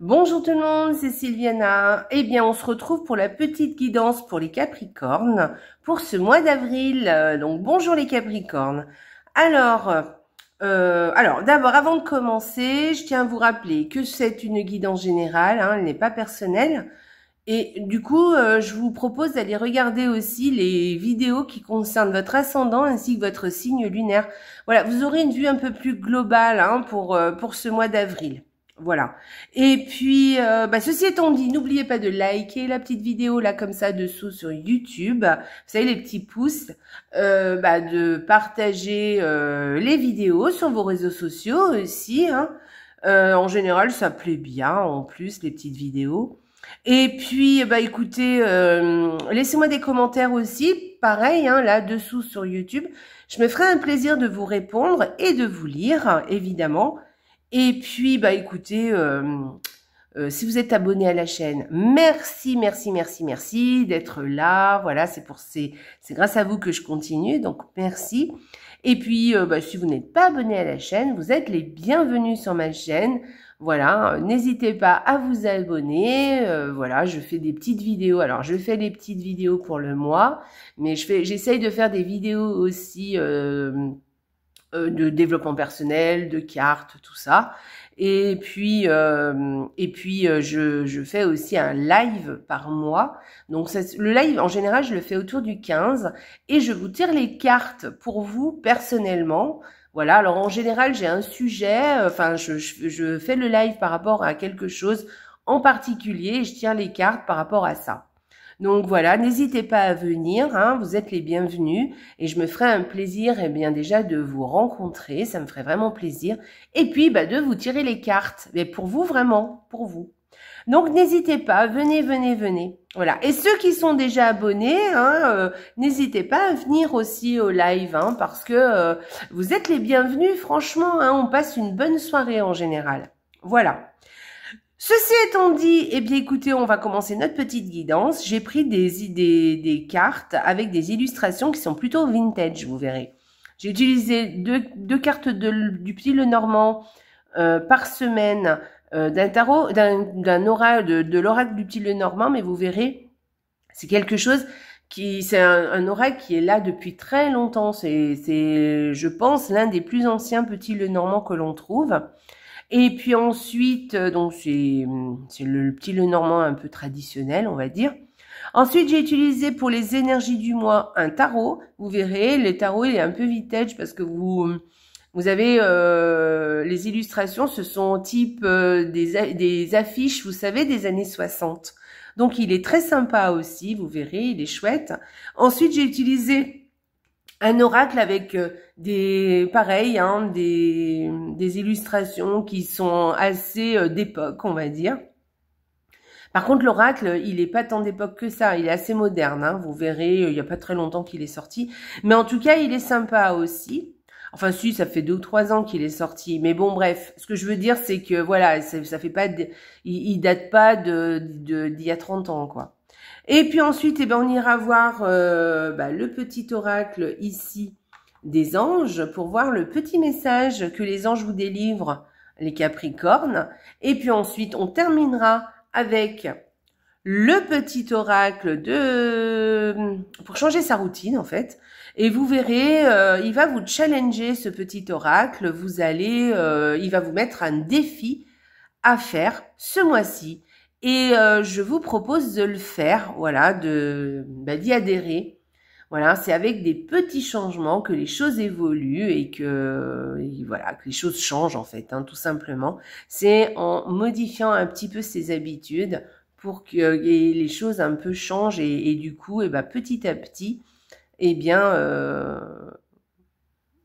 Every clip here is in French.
Bonjour tout le monde, c'est Sylviana. Eh bien, on se retrouve pour la petite guidance pour les Capricornes pour ce mois d'avril. Donc, bonjour les Capricornes. Alors, d'abord, avant de commencer, je tiens à vous rappeler que c'est une guidance générale, hein, elle n'est pas personnelle. Et du coup, je vous propose d'aller regarder aussi les vidéos qui concernent votre ascendant ainsi que votre signe lunaire. Voilà, vous aurez une vue un peu plus globale hein, pour ce mois d'avril. Voilà. Et puis, ceci étant dit, n'oubliez pas de liker la petite vidéo là comme ça dessous sur YouTube. Vous savez, les petits pouces. De partager les vidéos sur vos réseaux sociaux aussi. Hein. En général, ça plaît bien en plus, les petites vidéos. Et puis, écoutez, laissez-moi des commentaires aussi, pareil, hein, là dessous sur YouTube. Je me ferai un plaisir de vous répondre et de vous lire, évidemment. Et puis, écoutez, si vous êtes abonné à la chaîne, merci d'être là. Voilà, c'est grâce à vous que je continue, donc merci. Et puis, si vous n'êtes pas abonné à la chaîne, vous êtes les bienvenus sur ma chaîne. Voilà, n'hésitez pas à vous abonner. Voilà, je fais des petites vidéos. Alors, je fais des petites vidéos pour le mois, mais j'essaye de faire des vidéos aussi de développement personnel, de cartes, tout ça. Et puis, je fais aussi un live par mois. Donc, le live, en général, je le fais autour du 15 et je vous tire les cartes pour vous personnellement. Voilà, alors en général, j'ai un sujet, je fais le live par rapport à quelque chose en particulier et je tire les cartes par rapport à ça. Donc voilà, n'hésitez pas à venir, hein, vous êtes les bienvenus et je me ferai un plaisir bien déjà de vous rencontrer, ça me ferait vraiment plaisir. Et puis de vous tirer les cartes, mais pour vous vraiment, pour vous. Donc n'hésitez pas, venez. Voilà. Et ceux qui sont déjà abonnés, hein, n'hésitez pas à venir aussi au live, hein, parce que vous êtes les bienvenus. Franchement, hein, on passe une bonne soirée en général. Voilà. Ceci étant dit, écoutez, on va commencer notre petite guidance. J'ai pris des cartes avec des illustrations qui sont plutôt vintage, vous verrez. J'ai utilisé deux cartes du petit Lenormand par semaine d'un tarot, d'un oracle, de l'oracle du petit Lenormand, mais vous verrez, c'est quelque chose c'est un oracle qui est là depuis très longtemps. C'est, je pense, l'un des plus anciens petits Lenormand que l'on trouve. Et puis ensuite, donc c'est le petit Lenormand un peu traditionnel, on va dire. Ensuite, j'ai utilisé pour les énergies du mois un tarot. Vous verrez, le tarot il est un peu vintage parce que vous avez les illustrations, ce sont type des affiches, vous savez, des années 60. Donc, il est très sympa aussi, vous verrez, il est chouette. Ensuite, j'ai utilisé un oracle avec des illustrations qui sont assez d'époque, on va dire. Par contre, l'oracle, il est pas tant d'époque que ça. Il est assez moderne, hein. Vous verrez, il n'y a pas très longtemps qu'il est sorti. Mais en tout cas, il est sympa aussi. Enfin, si, ça fait 2 ou 3 ans qu'il est sorti. Mais bon, bref, ce que je veux dire, c'est que voilà, ça fait pas, il date pas d'il y a 30 ans, quoi. Et puis ensuite, on ira voir le petit oracle ici des anges pour voir le petit message que les anges vous délivrent, les Capricornes. Et puis ensuite, on terminera avec le petit oracle pour changer sa routine en fait. Et vous verrez, il va vous challenger ce petit oracle. Il va vous mettre un défi à faire ce mois-ci. Et je vous propose de le faire, voilà, d'y adhérer. Voilà, c'est avec des petits changements que les choses évoluent et que les choses changent en fait, hein, tout simplement. C'est en modifiant un petit peu ses habitudes pour que les choses un peu changent et du coup, petit à petit,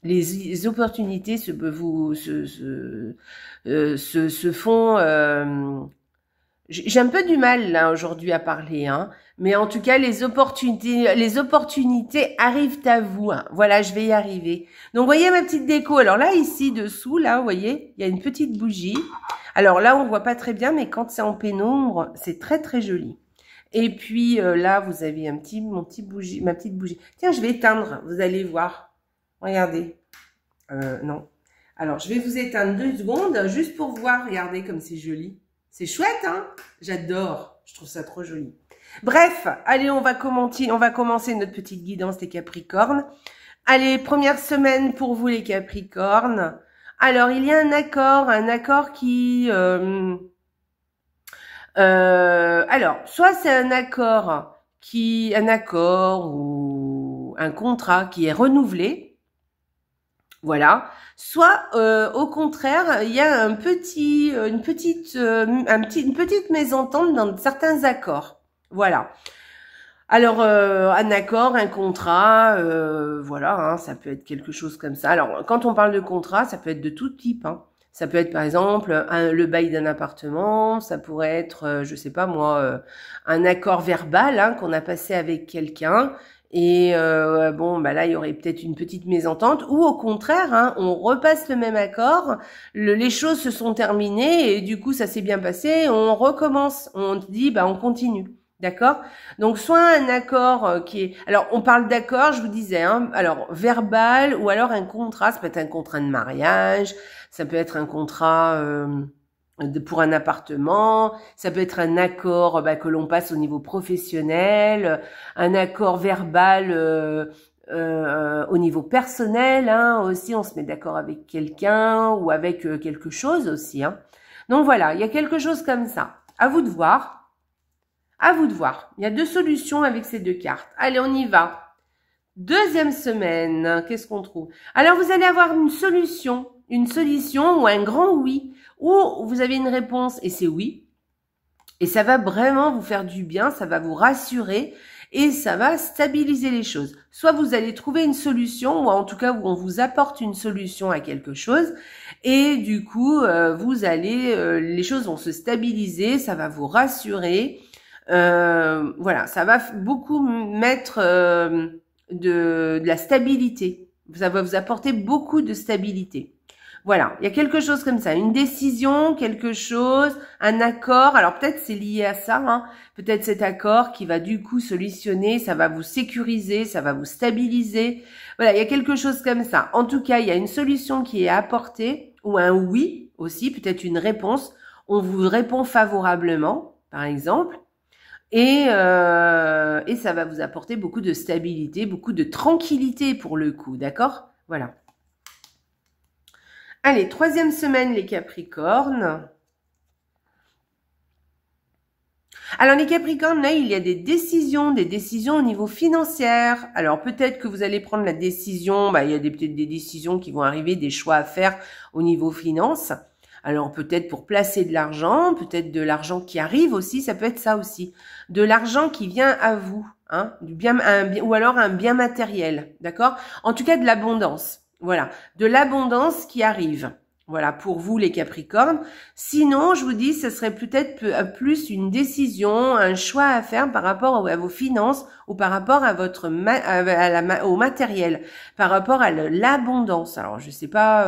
les opportunités se font. J'ai un peu du mal là aujourd'hui à parler, hein. Mais en tout cas, les opportunités arrivent à vous. Hein. Voilà, je vais y arriver. Donc, vous voyez ma petite déco. Alors là, ici, dessous, là, vous voyez, il y a une petite bougie. Alors là, on voit pas très bien, mais quand c'est en pénombre, c'est très, très joli. Et puis là, vous avez ma petite bougie. Tiens, je vais éteindre, vous allez voir. Regardez. Non. Alors, je vais vous éteindre 2 secondes, juste pour voir. Regardez comme c'est joli. C'est chouette, hein? J'adore. Je trouve ça trop joli. Bref, allez, on va commencer notre petite guidance des Capricornes. Allez, première semaine pour vous les Capricornes. Alors, il y a un accord qui... alors, soit c'est un accord ou un contrat qui est renouvelé, voilà. Soit, au contraire, il y a une petite mésentente dans certains accords, voilà. Alors, un accord, un contrat, voilà, hein, ça peut être quelque chose comme ça. Alors, quand on parle de contrat, ça peut être de tout type, hein. Ça peut être, par exemple, le bail d'un appartement, ça pourrait être, je sais pas moi, un accord verbal hein, qu'on a passé avec quelqu'un. Et bon, bah là, il y aurait peut-être une petite mésentente. Ou au contraire, hein, on repasse le même accord, les choses se sont terminées et du coup, ça s'est bien passé, on recommence. On dit, bah on continue. D'accord? Donc, soit un accord qui est... Alors, on parle d'accord, je vous disais, hein, alors, verbal ou alors un contrat, ça peut être un contrat de mariage, ça peut être un contrat pour un appartement, ça peut être un accord que l'on passe au niveau professionnel, un accord verbal au niveau personnel, hein, aussi, on se met d'accord avec quelqu'un ou avec quelque chose aussi. Hein. Donc, voilà, il y a quelque chose comme ça. À vous de voir. À vous de voir. Il y a 2 solutions avec ces 2 cartes. Allez, on y va. Deuxième semaine, qu'est-ce qu'on trouve? Alors, vous allez avoir une solution ou un grand oui, ou vous avez une réponse et c'est oui. Et ça va vraiment vous faire du bien, ça va vous rassurer et ça va stabiliser les choses. Soit vous allez trouver une solution, ou en tout cas, on vous apporte une solution à quelque chose et du coup, les choses vont se stabiliser, ça va vous rassurer. Voilà, ça va beaucoup mettre de la stabilité. Ça va vous apporter beaucoup de stabilité. Voilà, il y a quelque chose comme ça, une décision, quelque chose, un accord. Alors peut-être c'est lié à ça, hein. Peut-être cet accord qui va du coup solutionner, ça va vous sécuriser, ça va vous stabiliser. Voilà, il y a quelque chose comme ça. En tout cas, il y a une solution qui est apportée, ou un oui aussi, peut-être une réponse. On vous répond favorablement, par exemple. Et ça va vous apporter beaucoup de stabilité, beaucoup de tranquillité pour le coup, d'accord? Voilà. Allez, 3e semaine, les Capricornes. Alors, les Capricornes, là, il y a des décisions au niveau financier. Alors, peut-être que vous allez prendre la décision, il y a peut-être des décisions qui vont arriver, des choix à faire au niveau finance. Alors peut-être pour placer de l'argent, peut-être de l'argent qui arrive aussi, ça peut être ça aussi. De l'argent qui vient à vous, hein, ou alors un bien matériel, d'accord? En tout cas de l'abondance, voilà, de l'abondance qui arrive. Voilà, pour vous les Capricornes. Sinon, je vous dis, ce serait peut-être plus une décision, un choix à faire par rapport à vos finances ou par rapport à votre au matériel, par rapport à l'abondance. Alors, je sais pas,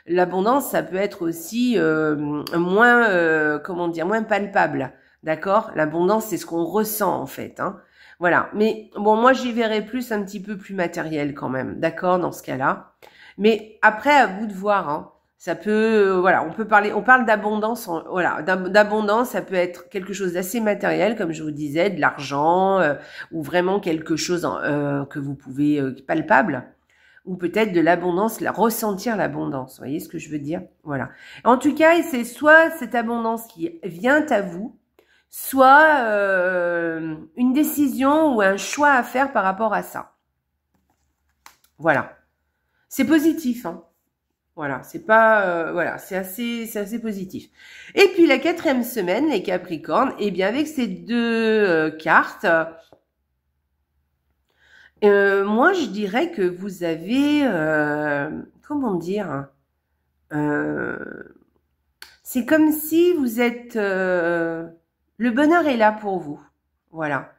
l'abondance, ça peut être aussi moins, moins palpable, d'accord? L'abondance, c'est ce qu'on ressent en fait, hein. Voilà. Mais bon, moi, j'y verrais plus un petit peu plus matériel quand même, d'accord, dans ce cas-là. Mais après, à vous de voir, hein. Ça peut, voilà, on parle d'abondance, voilà, d'abondance, ça peut être quelque chose d'assez matériel, comme je vous disais, de l'argent, ou vraiment quelque chose que vous pouvez, palpable, ou peut-être de l'abondance, ressentir l'abondance, vous voyez ce que je veux dire? Voilà. En tout cas, c'est soit cette abondance qui vient à vous, soit une décision ou un choix à faire par rapport à ça. Voilà. C'est positif, hein. Voilà, c'est pas, voilà, c'est assez positif. Et puis la 4e semaine, les Capricornes, eh bien avec ces 2 cartes, moi je dirais que vous avez, comment dire, c'est comme si vous êtes, le bonheur est là pour vous, voilà.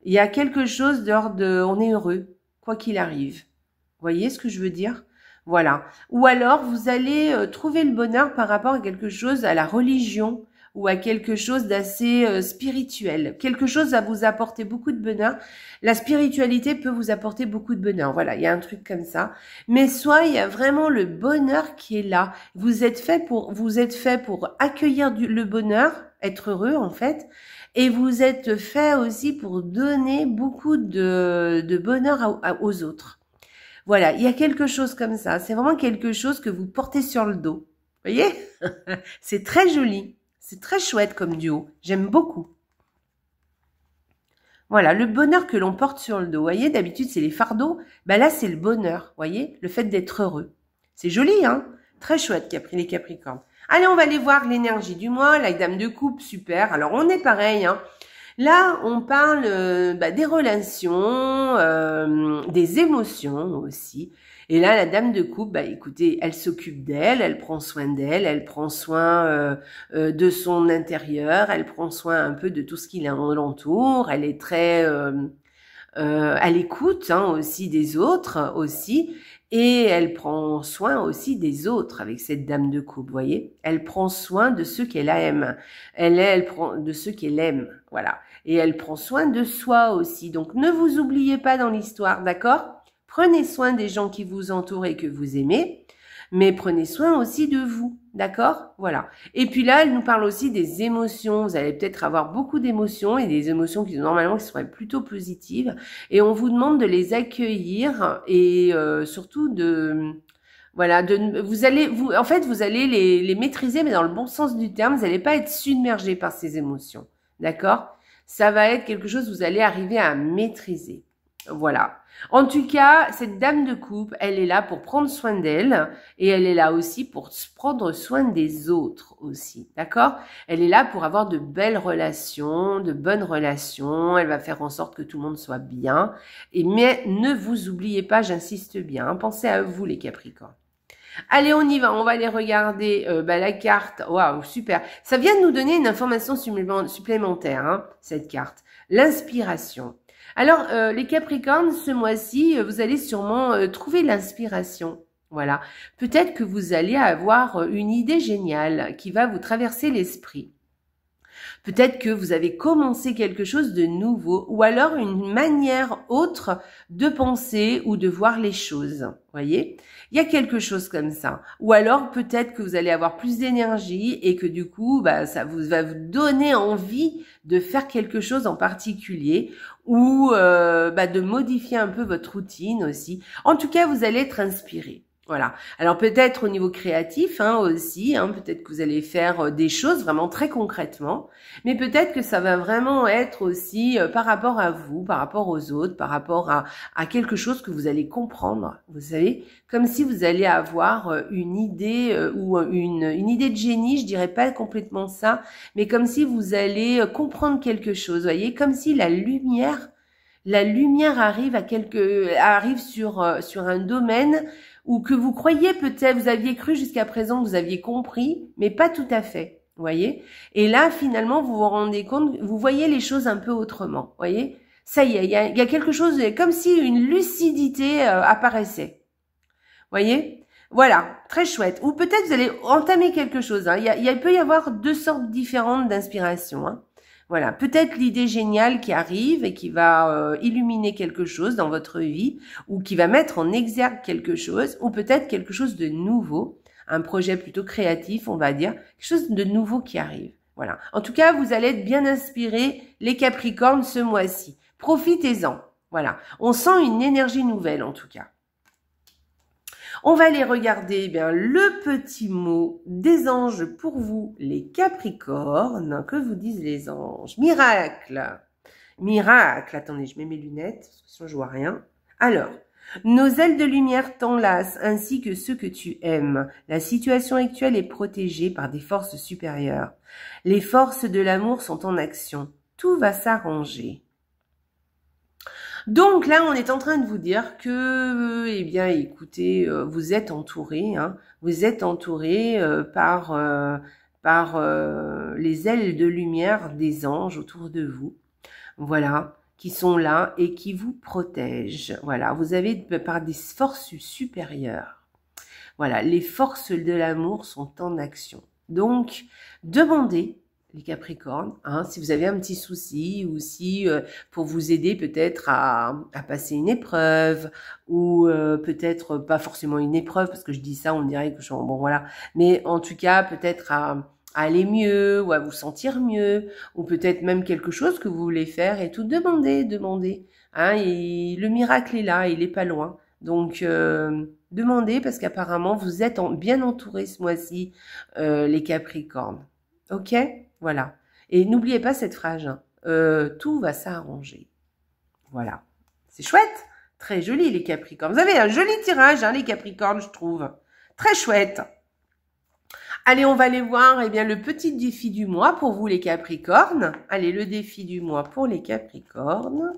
Il y a quelque chose d'ordre de, on est heureux, quoi qu'il arrive. Vous voyez ce que je veux dire? Voilà. Ou alors, vous allez trouver le bonheur par rapport à quelque chose, à la religion, ou à quelque chose d'assez spirituel. Quelque chose va vous apporter beaucoup de bonheur. La spiritualité peut vous apporter beaucoup de bonheur. Voilà, il y a un truc comme ça. Mais soit il y a vraiment le bonheur qui est là. Vous êtes fait pour accueillir le bonheur, être heureux en fait. Et vous êtes fait aussi pour donner beaucoup de bonheur aux autres. Voilà, il y a quelque chose comme ça. C'est vraiment quelque chose que vous portez sur le dos. Vous voyez? C'est très joli. C'est très chouette comme duo. J'aime beaucoup. Voilà, le bonheur que l'on porte sur le dos. Vous voyez, d'habitude, c'est les fardeaux. Ben là, c'est le bonheur. Vous voyez? Le fait d'être heureux. C'est joli, hein? Très chouette, les Capricornes. Allez, on va aller voir l'énergie du mois. La dame de coupe, super. Alors, on est pareil, hein? Là, on parle des relations, des émotions aussi. Et là, la dame de coupe, écoutez, elle s'occupe d'elle, elle prend soin d'elle, elle prend soin de son intérieur, elle prend soin un peu de tout ce qui l'entoure. Elle est très, elle écoute aussi des autres aussi. Et elle prend soin aussi des autres avec cette dame de coupe, vous voyez. Elle prend soin de ceux qu'elle aime. Elle prend de ceux qu'elle aime, voilà. Et elle prend soin de soi aussi. Donc, ne vous oubliez pas dans l'histoire, d'accord? Prenez soin des gens qui vous entourent et que vous aimez. Mais prenez soin aussi de vous, d'accord? Voilà. Et puis là, elle nous parle aussi des émotions. Vous allez peut-être avoir beaucoup d'émotions et des émotions qui normalement qui seraient plutôt positives. Et on vous demande de les accueillir et surtout voilà, vous allez les maîtriser, mais dans le bon sens du terme. Vous n'allez pas être submergé par ces émotions, d'accord? Ça va être quelque chose que vous allez arriver à maîtriser. Voilà. En tout cas, cette dame de coupe, elle est là pour prendre soin d'elle et elle est là aussi pour prendre soin des autres aussi, d'accord? Elle est là pour avoir de belles relations, de bonnes relations. Elle va faire en sorte que tout le monde soit bien. Mais ne vous oubliez pas, j'insiste bien, pensez à vous les Capricornes. Allez, on y va, on va aller regarder la carte. Waouh, super. Ça vient de nous donner une information supplémentaire, cette carte. L'inspiration. Alors, les Capricornes, ce mois-ci, vous allez sûrement trouver l'inspiration. Voilà. Peut-être que vous allez avoir une idée géniale qui va vous traverser l'esprit. Peut-être que vous avez commencé quelque chose de nouveau ou alors une manière autre de penser ou de voir les choses. Voyez, il y a quelque chose comme ça. Ou alors peut-être que vous allez avoir plus d'énergie et que du coup, ça va vous donner envie de faire quelque chose en particulier ou de modifier un peu votre routine aussi. En tout cas, vous allez être inspiré. Voilà. Alors peut-être au niveau créatif aussi, peut-être que vous allez faire des choses vraiment très concrètement, mais peut-être que ça va vraiment être aussi par rapport à vous, par rapport aux autres, par rapport à quelque chose que vous allez comprendre, vous savez, comme si vous allez avoir une idée ou une idée de génie, je dirais pas complètement ça, mais comme si vous allez comprendre quelque chose, vous voyez, comme si la lumière arrive sur un domaine ou que vous croyez peut-être, vous aviez cru jusqu'à présent que vous aviez compris, mais pas tout à fait, vous voyez. Et là, finalement, vous vous rendez compte, vous voyez les choses un peu autrement, vous voyez. Ça y est, il y a quelque chose, comme si une lucidité apparaissait, vous voyez. Voilà, très chouette. Ou peut-être vous allez entamer quelque chose. Il peut y avoir deux sortes différentes d'inspiration. Voilà, peut-être l'idée géniale qui arrive et qui va illuminer quelque chose dans votre vie ou qui va mettre en exergue quelque chose ou peut-être quelque chose de nouveau, un projet plutôt créatif, on va dire, quelque chose de nouveau qui arrive. Voilà. En tout cas, vous allez être bien inspirés, les Capricornes, ce mois-ci. Profitez-en. Voilà. On sent une énergie nouvelle, en tout cas. On va aller regarder le petit mot des anges pour vous, les Capricornes. Que vous disent les anges? Miracle. Miracle. Attendez, je mets mes lunettes, parce que sinon je vois rien. Alors, nos ailes de lumière t'enlacent, ainsi que ceux que tu aimes. La situation actuelle est protégée par des forces supérieures. Les forces de l'amour sont en action. Tout va s'arranger. Donc là, on est en train de vous dire que, écoutez, vous êtes entouré, vous êtes entouré par les ailes de lumière des anges autour de vous, voilà, qui sont là et qui vous protègent. Voilà, vous avez par des forces supérieures. Voilà, les forces de l'amour sont en action. Donc, demandez les Capricornes, hein, si vous avez un petit souci ou si pour vous aider peut-être à passer une épreuve ou peut-être pas forcément une épreuve parce que je dis ça on dirait que bon voilà, mais en tout cas peut-être à aller mieux ou à vous sentir mieux ou peut-être même quelque chose que vous voulez faire et tout, demandez, hein, et le miracle est là, il est pas loin, donc demandez parce qu'apparemment vous êtes bien entourés ce mois-ci les Capricornes, ok? Voilà. Et n'oubliez pas cette phrase, hein, tout va s'arranger. Voilà. C'est chouette. Très joli, les Capricornes. Vous avez un joli tirage, hein, les Capricornes, je trouve. Très chouette. Allez, on va aller voir eh bien, le petit défi du mois pour vous, les Capricornes. Allez, le défi du mois pour les Capricornes.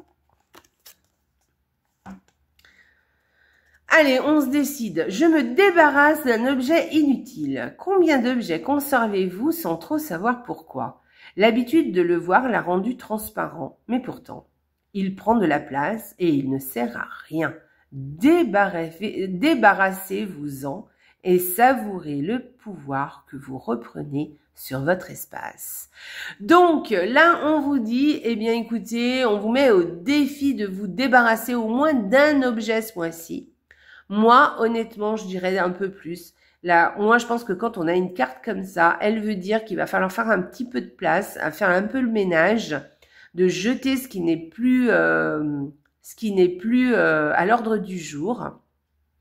Allez, on se décide. Je me débarrasse d'un objet inutile. Combien d'objets conservez-vous sans trop savoir pourquoi? L'habitude de le voir l'a rendu transparent, mais pourtant, il prend de la place et il ne sert à rien. Débarrassez-vous-en et savourez le pouvoir que vous reprenez sur votre espace. Donc là, on vous dit, eh bien écoutez, on vous met au défi de vous débarrasser au moins d'un objet ce mois-ci. Moi, honnêtement, je dirais un peu plus. Là, moi, je pense que quand on a une carte comme ça, elle veut dire qu'il va falloir faire un petit peu de place, à faire un peu le ménage, de jeter ce qui n'est plus, à l'ordre du jour,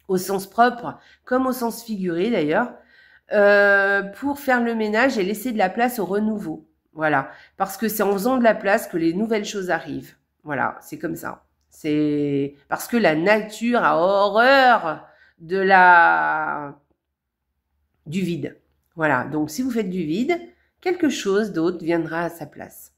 au sens propre comme au sens figuré d'ailleurs, pour faire le ménage et laisser de la place au renouveau. Voilà, parce que c'est en faisant de la place que les nouvelles choses arrivent. Voilà, c'est comme ça. C'est parce que la nature a horreur du vide. Voilà, donc si vous faites du vide, quelque chose d'autre viendra à sa place.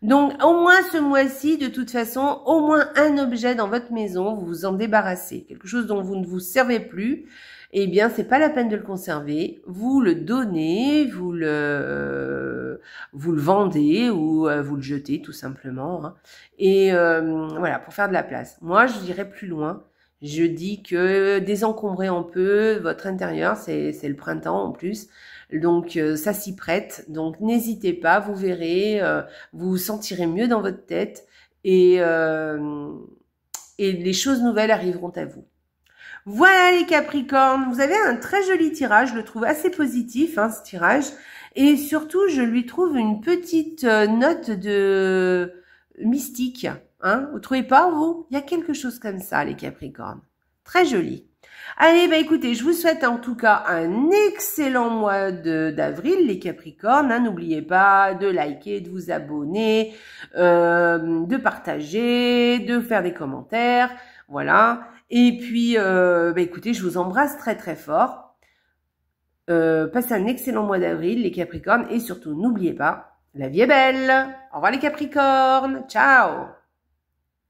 Donc au moins ce mois-ci, de toute façon, au moins un objet dans votre maison, vous vous en débarrassez. Quelque chose dont vous ne vous servez plus, eh bien c'est pas la peine de le conserver. Vous le donnez, vous le vendez ou vous le jetez tout simplement. Hein. Et voilà, pour faire de la place. Moi, je dirais plus loin. Je dis que désencombrer un peu votre intérieur, c'est le printemps en plus. Donc, ça s'y prête. Donc, n'hésitez pas, vous verrez, vous vous sentirez mieux dans votre tête et les choses nouvelles arriveront à vous. Voilà les Capricornes, vous avez un très joli tirage, je le trouve assez positif, hein, ce tirage. Et surtout, je lui trouve une petite note de mystique. Hein, vous trouvez pas, vous? Il y a quelque chose comme ça, les Capricornes. Très joli. Allez, bah écoutez, je vous souhaite en tout cas un excellent mois d'avril, les Capricornes. Hein, n'oubliez pas de liker, de vous abonner, de partager, de faire des commentaires. Voilà. Et puis, bah écoutez, je vous embrasse très très fort. Passez un excellent mois d'avril, les Capricornes. Et surtout, n'oubliez pas, la vie est belle. Au revoir les Capricornes. Ciao.